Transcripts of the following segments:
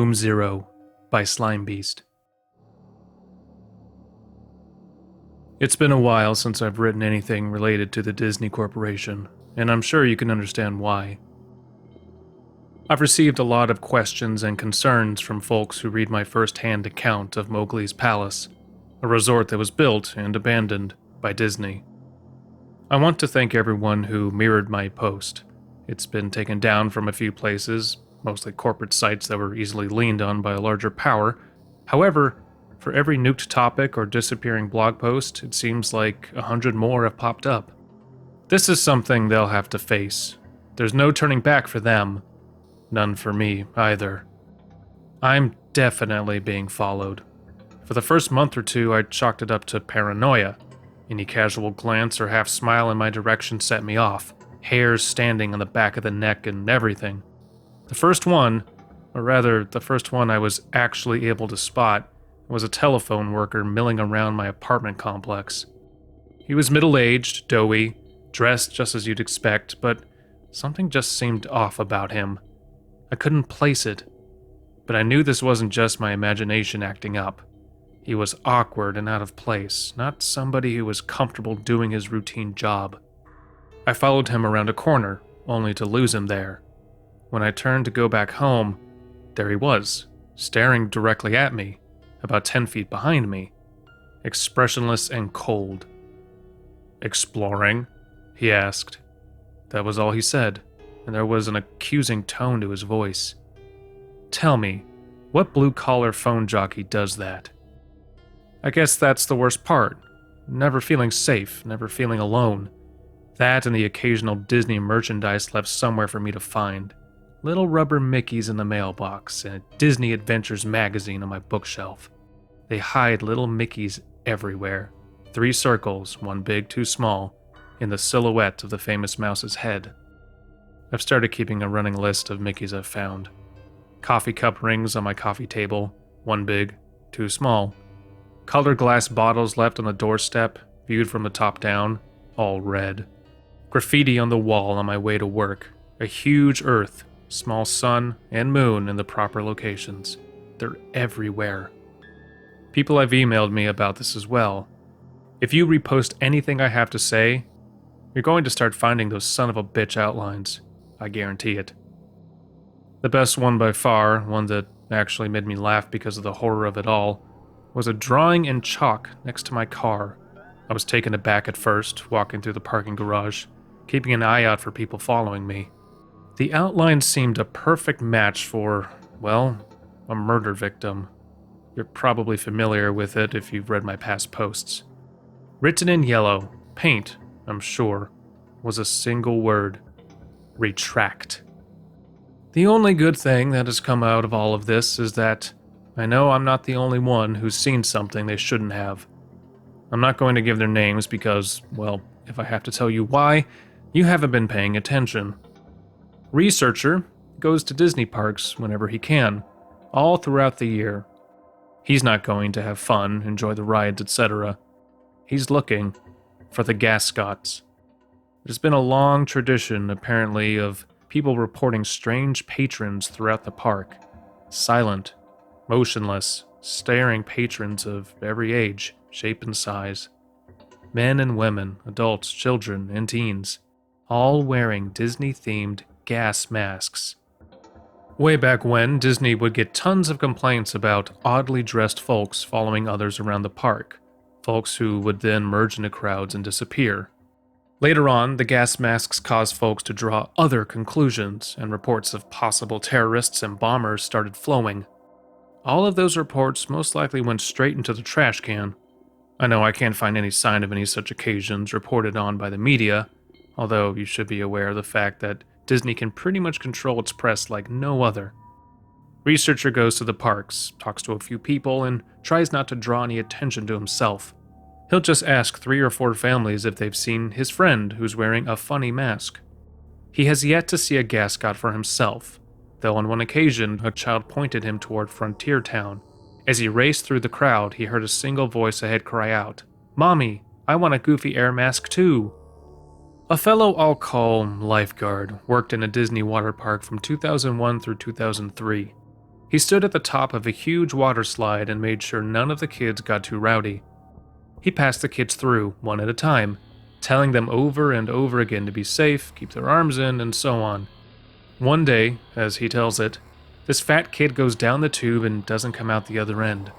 Room Zero by Slimebeast. It's been a while since I've written anything related to the Disney Corporation, and I'm sure you can understand why. I've received a lot of questions and concerns from folks who read my first-hand account of Mowgli's Palace, a resort that was built and abandoned by Disney. I want to thank everyone who mirrored my post. It's been taken down from a few places, mostly corporate sites that were easily leaned on by a larger power. However, for every nuked topic or disappearing blog post, it seems like 100 more have popped up. This is something they'll have to face. There's no turning back for them. None for me, either. I'm definitely being followed. For the first month or two, I chalked it up to paranoia. Any casual glance or half smile in my direction set me off, hairs standing on the back of the neck and everything. The first one I was actually able to spot, was a telephone worker milling around my apartment complex. He was middle-aged, doughy, dressed just as you'd expect, but something just seemed off about him. I couldn't place it, but I knew this wasn't just my imagination acting up. He was awkward and out of place, not somebody who was comfortable doing his routine job. I followed him around a corner, only to lose him there. When I turned to go back home, there he was, staring directly at me, about 10 feet behind me, expressionless and cold. "Exploring?" he asked. That was all he said, and there was an accusing tone to his voice. Tell me, what blue-collar phone jockey does that? I guess that's the worst part. Never feeling safe, never feeling alone. That and the occasional Disney merchandise left somewhere for me to find. Little rubber Mickeys in the mailbox, and a Disney Adventures magazine on my bookshelf. They hide little Mickeys everywhere. 3 circles, one big, 2 small, in the silhouette of the famous mouse's head. I've started keeping a running list of Mickeys I've found. Coffee cup rings on my coffee table, 1 big, 2 small. Colored glass bottles left on the doorstep, viewed from the top down, all red. Graffiti on the wall on my way to work. A huge earth, small sun and moon in the proper locations. They're everywhere. People have emailed me about this as well. If you repost anything I have to say, you're going to start finding those son of a bitch outlines. I guarantee it. The best one by far, one that actually made me laugh because of the horror of it all, was a drawing in chalk next to my car. I was taken aback at first, walking through the parking garage, keeping an eye out for people following me. The outline seemed a perfect match for, well, a murder victim. You're probably familiar with it if you've read my past posts. Written in yellow, paint, I'm sure, was a single word: retract. The only good thing that has come out of all of this is that I know I'm not the only one who's seen something they shouldn't have. I'm not going to give their names because, well, if I have to tell you why, you haven't been paying attention. Researcher goes to Disney parks whenever he can, all throughout the year. He's not going to have fun, enjoy the rides, etc. He's looking for the Gascots. There's been a long tradition, apparently, of people reporting strange patrons throughout the park. Silent, motionless, staring patrons of every age, shape, and size. Men and women, adults, children, and teens, all wearing Disney-themed gas masks. Way back when, Disney would get tons of complaints about oddly dressed folks following others around the park, folks who would then merge into crowds and disappear. Later on, the gas masks caused folks to draw other conclusions, and reports of possible terrorists and bombers started flowing. All of those reports most likely went straight into the trash can. I know I can't find any sign of any such occasions reported on by the media, although you should be aware of the fact that Disney can pretty much control its press like no other. Researcher goes to the parks, talks to a few people, and tries not to draw any attention to himself. He'll just ask 3 or 4 families if they've seen his friend who's wearing a funny mask. He has yet to see a Gascot for himself, though on one occasion a child pointed him toward Frontier Town. As he raced through the crowd, he heard a single voice ahead cry out, "Mommy, I want a goofy air mask too." A fellow I'll call lifeguard worked in a Disney water park from 2001 through 2003. He stood at the top of a huge water slide and made sure none of the kids got too rowdy. He passed the kids through, one at a time, telling them over and over again to be safe, keep their arms in, and so on. One day, as he tells it, this fat kid goes down the tube and doesn't come out the other end.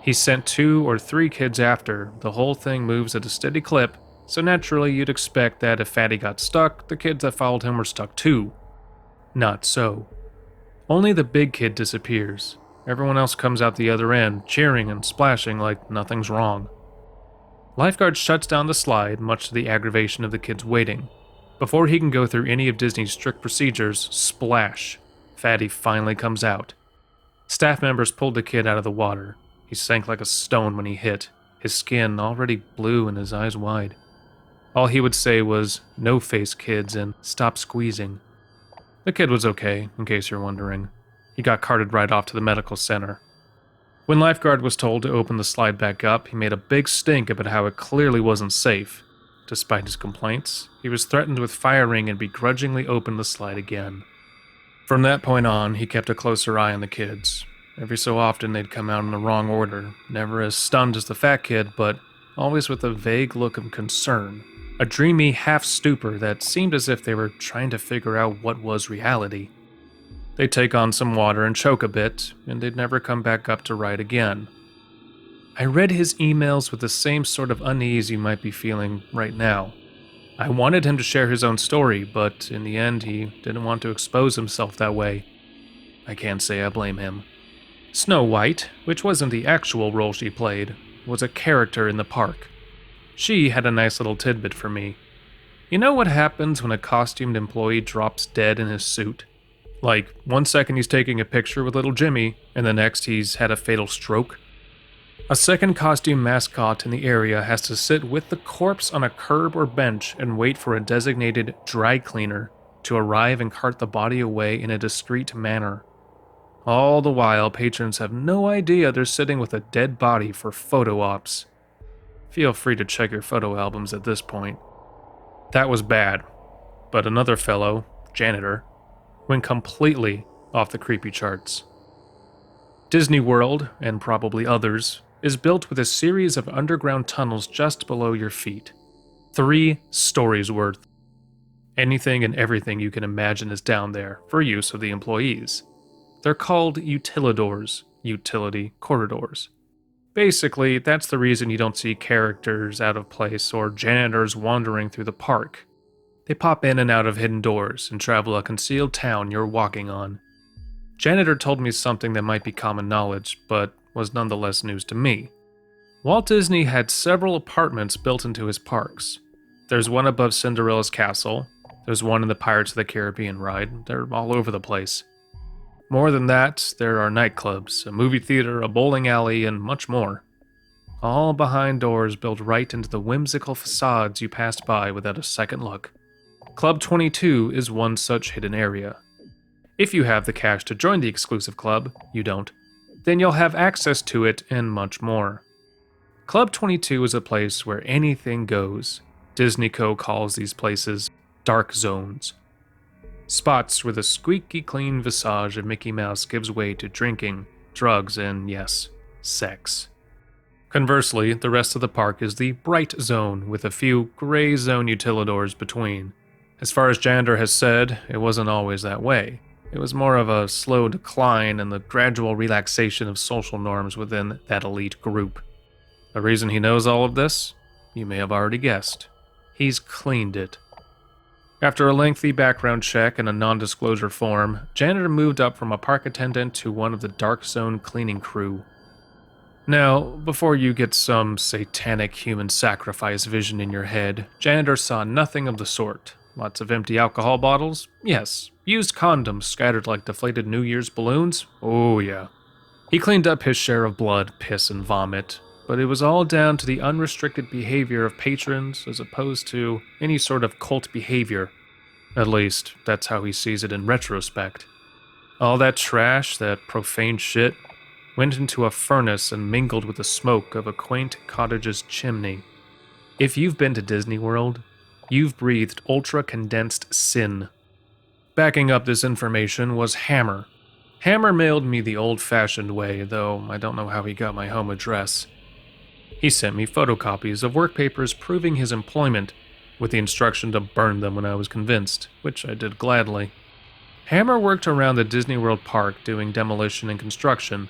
He sent 2 or 3 kids after. The whole thing moves at a steady clip, so naturally you'd expect that if Fatty got stuck, the kids that followed him were stuck too. Not so. Only the big kid disappears. Everyone else comes out the other end, cheering and splashing like nothing's wrong. Lifeguard shuts down the slide, much to the aggravation of the kids waiting. Before he can go through any of Disney's strict procedures, splash! Fatty finally comes out. Staff members pulled the kid out of the water. He sank like a stone when he hit, his skin already blue and his eyes wide. All he would say was, "No face, kids," and "Stop squeezing." The kid was okay, in case you're wondering. He got carted right off to the medical center. When Lifeguard was told to open the slide back up, he made a big stink about how it clearly wasn't safe. Despite his complaints, he was threatened with firing and begrudgingly opened the slide again. From that point on, he kept a closer eye on the kids. Every so often they'd come out in the wrong order, never as stunned as the fat kid, but always with a vague look of concern, a dreamy half-stupor that seemed as if they were trying to figure out what was reality. They'd take on some water and choke a bit, and they'd never come back up to right again. I read his emails with the same sort of unease you might be feeling right now. I wanted him to share his own story, but in the end he didn't want to expose himself that way. I can't say I blame him. Snow White, which wasn't the actual role she played, was a character in the park. She had a nice little tidbit for me. You know what happens when a costumed employee drops dead in his suit? Like, one second he's taking a picture with little Jimmy, and the next he's had a fatal stroke? A second costume mascot in the area has to sit with the corpse on a curb or bench and wait for a designated dry cleaner to arrive and cart the body away in a discreet manner. All the while, patrons have no idea they're sitting with a dead body for photo ops. Feel free to check your photo albums at this point. That was bad, but another fellow, janitor, went completely off the creepy charts. Disney World, and probably others, is built with a series of underground tunnels just below your feet. 3 stories worth. Anything and everything you can imagine is down there for use of the employees. They're called utilidors, utility corridors. Basically, that's the reason you don't see characters out of place or janitors wandering through the park. They pop in and out of hidden doors and travel a concealed town you're walking on. Janitor told me something that might be common knowledge, but was nonetheless news to me. Walt Disney had several apartments built into his parks. There's one above Cinderella's castle, there's one in the Pirates of the Caribbean ride, they're all over the place. More than that, there are nightclubs, a movie theater, a bowling alley, and much more. All behind doors built right into the whimsical facades you passed by without a second look. Club 22 is one such hidden area. If you have the cash to join the exclusive club, you don't, then you'll have access to it and much more. Club 22 is a place where anything goes. Disney Co. calls these places dark zones. Spots where the squeaky clean visage of Mickey Mouse gives way to drinking, drugs, and yes, sex. Conversely, the rest of the park is the bright zone with a few gray zone utilidors between. As far as Janitor has said, it wasn't always that way. It was more of a slow decline and the gradual relaxation of social norms within that elite group. The reason he knows all of this? You may have already guessed. He's cleaned it. After a lengthy background check and a non-disclosure form, Janitor moved up from a park attendant to one of the Dark Zone cleaning crew. Now, before you get some satanic human sacrifice vision in your head, Janitor saw nothing of the sort. Lots of empty alcohol bottles? Yes. Used condoms scattered like deflated New Year's balloons? Oh yeah. He cleaned up his share of blood, piss, and vomit, but it was all down to the unrestricted behavior of patrons as opposed to any sort of cult behavior. At least, that's how he sees it in retrospect. All that trash, that profane shit, went into a furnace and mingled with the smoke of a quaint cottage's chimney. If you've been to Disney World, you've breathed ultra-condensed sin. Backing up this information was Hammer. Hammer mailed me the old-fashioned way, though I don't know how he got my home address. He sent me photocopies of work papers proving his employment, with the instruction to burn them when I was convinced, which I did gladly. Hammer worked around the Disney World park doing demolition and construction.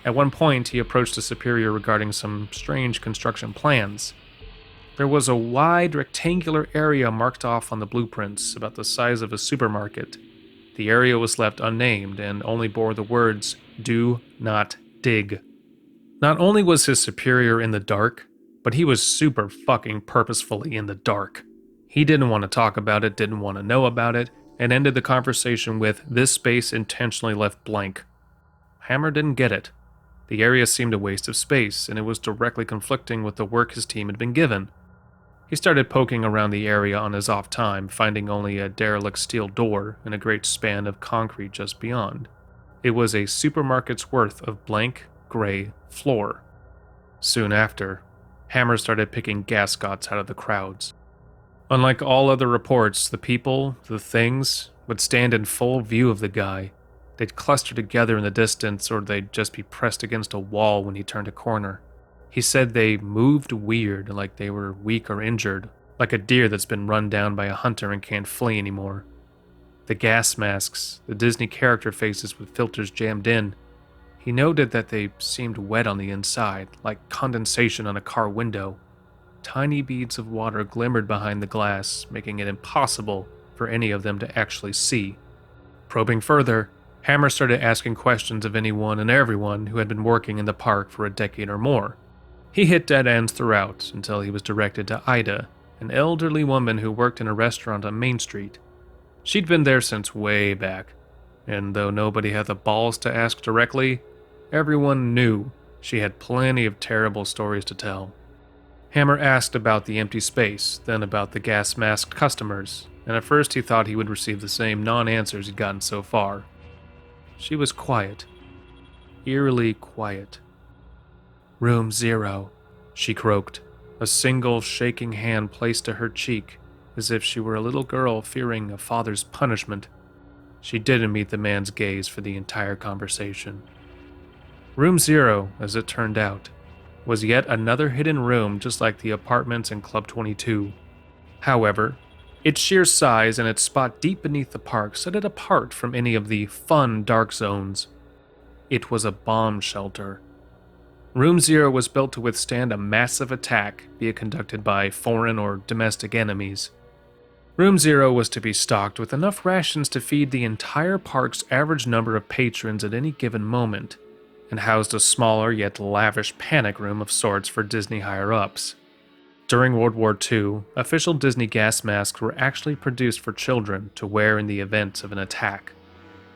At one point, he approached a superior regarding some strange construction plans. There was a wide rectangular area marked off on the blueprints, about the size of a supermarket. The area was left unnamed and only bore the words, "Do not dig." Not only was his superior in the dark, but he was super fucking purposefully in the dark. He didn't want to talk about it, didn't want to know about it, and ended the conversation with, "This space intentionally left blank." Hammer didn't get it. The area seemed a waste of space, and it was directly conflicting with the work his team had been given. He started poking around the area on his off time, finding only a derelict steel door and a great span of concrete just beyond. It was a supermarket's worth of blank, gray floor. Soon after, Hammer started picking gascots out of the crowds. Unlike all other reports, the people, the things, would stand in full view of the guy. They'd cluster together in the distance, or they'd just be pressed against a wall when he turned a corner. He said they moved weird, like they were weak or injured, like a deer that's been run down by a hunter and can't flee anymore. The gas masks, the Disney character faces with filters jammed in, he noted that they seemed wet on the inside, like condensation on a car window. Tiny beads of water glimmered behind the glass, making it impossible for any of them to actually see. Probing further, Hammer started asking questions of anyone and everyone who had been working in the park for a decade or more. He hit dead ends throughout until he was directed to Ida, an elderly woman who worked in a restaurant on Main Street. She'd been there since way back, and though nobody had the balls to ask directly, everyone knew she had plenty of terrible stories to tell. Hammer asked about the empty space, then about the gas-masked customers, and at first he thought he would receive the same non-answers he'd gotten so far. She was quiet. Eerily quiet. "Room 0, she croaked, a single shaking hand placed to her cheek, as if she were a little girl fearing a father's punishment. She didn't meet the man's gaze for the entire conversation. Room 0, as it turned out, was yet another hidden room just like the apartments in Club 22. However, its sheer size and its spot deep beneath the park set it apart from any of the fun dark zones. It was a bomb shelter. Room 0 was built to withstand a massive attack, be it conducted by foreign or domestic enemies. Room 0 was to be stocked with enough rations to feed the entire park's average number of patrons at any given moment, and housed a smaller yet lavish panic room of sorts for Disney higher-ups. During World War II, official Disney gas masks were actually produced for children to wear in the event of an attack.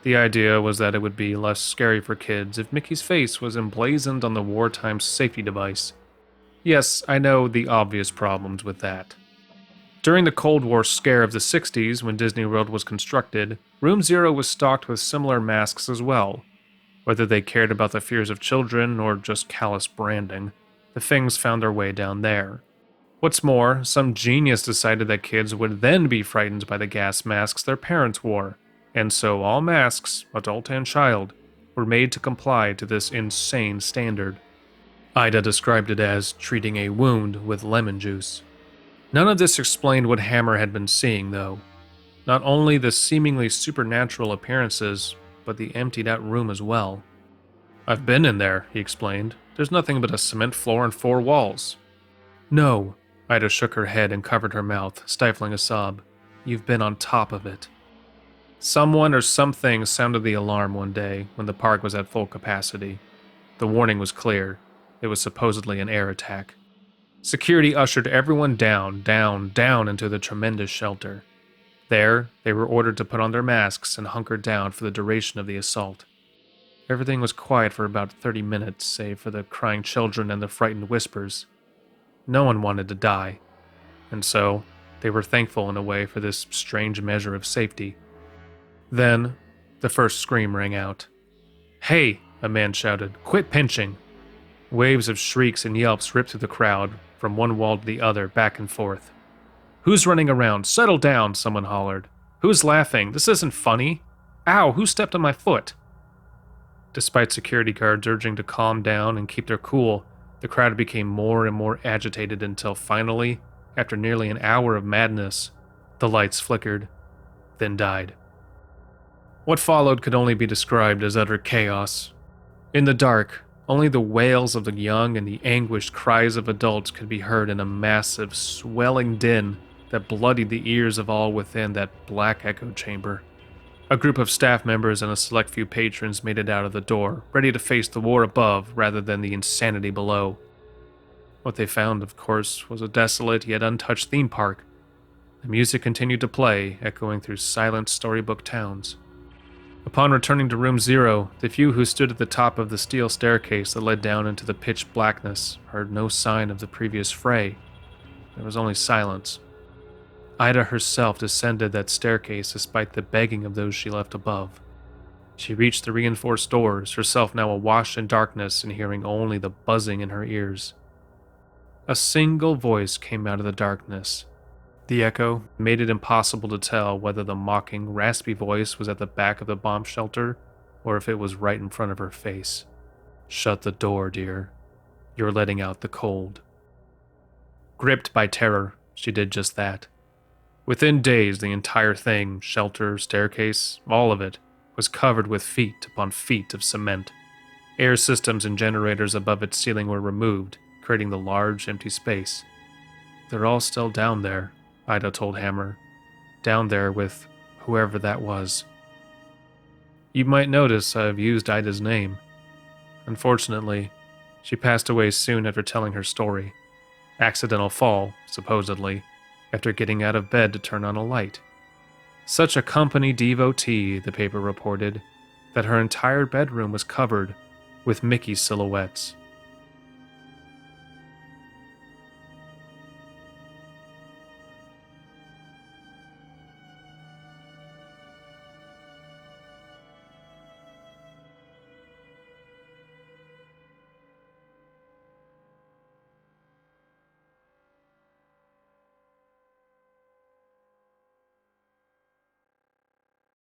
The idea was that it would be less scary for kids if Mickey's face was emblazoned on the wartime safety device. Yes, I know the obvious problems with that. During the Cold War scare of the 60s, when Disney World was constructed, Room 0 was stocked with similar masks as well. Whether they cared about the fears of children or just callous branding, the things found their way down there. What's more, some genius decided that kids would then be frightened by the gas masks their parents wore, and so all masks, adult and child, were made to comply to this insane standard. Ida described it as treating a wound with lemon juice. None of this explained what Hammer had been seeing, though. Not only the seemingly supernatural appearances, but the emptied-out room as well. "I've been in there," he explained. "There's nothing but a cement floor and 4 walls." "No," Ida shook her head and covered her mouth, stifling a sob. "You've been on top of it." Someone or something sounded the alarm one day when the park was at full capacity. The warning was clear. It was supposedly an air attack. Security ushered everyone down into the tremendous shelter. There, they were ordered to put on their masks and hunker down for the duration of the assault. Everything was quiet for about 30 minutes, save for the crying children and the frightened whispers. No one wanted to die, and so they were thankful in a way for this strange measure of safety. Then, the first scream rang out. "Hey!" a man shouted. "Quit pinching!" Waves of shrieks and yelps ripped through the crowd, from one wall to the other, back and forth. "Who's running around? Settle down!" someone hollered. "Who's laughing? This isn't funny! Ow, who stepped on my foot?" Despite security guards urging to calm down and keep their cool, the crowd became more and more agitated until finally, after nearly an hour of madness, the lights flickered, then died. What followed could only be described as utter chaos. In the dark, only the wails of the young and the anguished cries of adults could be heard in a massive, swelling din that bloodied the ears of all within that black echo chamber. A group of staff members and a select few patrons made it out of the door, ready to face the war above rather than the insanity below. What they found, of course, was a desolate yet untouched theme park. The music continued to play, echoing through silent storybook towns. Upon returning to room 0, the few who stood at the top of the steel staircase that led down into the pitch blackness heard no sign of the previous fray. There was only silence. Ida herself descended that staircase despite the begging of those she left above. She reached the reinforced doors, herself now awash in darkness and hearing only the buzzing in her ears. A single voice came out of the darkness. The echo made it impossible to tell whether the mocking, raspy voice was at the back of the bomb shelter or if it was right in front of her face. "Shut the door, dear. You're letting out the cold." Gripped by terror, she did just that. Within days, the entire thing, shelter, staircase, all of it, was covered with feet upon feet of cement. Air systems and generators above its ceiling were removed, creating the large, empty space. "They're all still down there," Ida told Hammer. "Down there with whoever that was." You might notice I've used Ida's name. Unfortunately, she passed away soon after telling her story. Accidental fall, supposedly, after getting out of bed to turn on a light. Such a company devotee, the paper reported, that her entire bedroom was covered with Mickey silhouettes.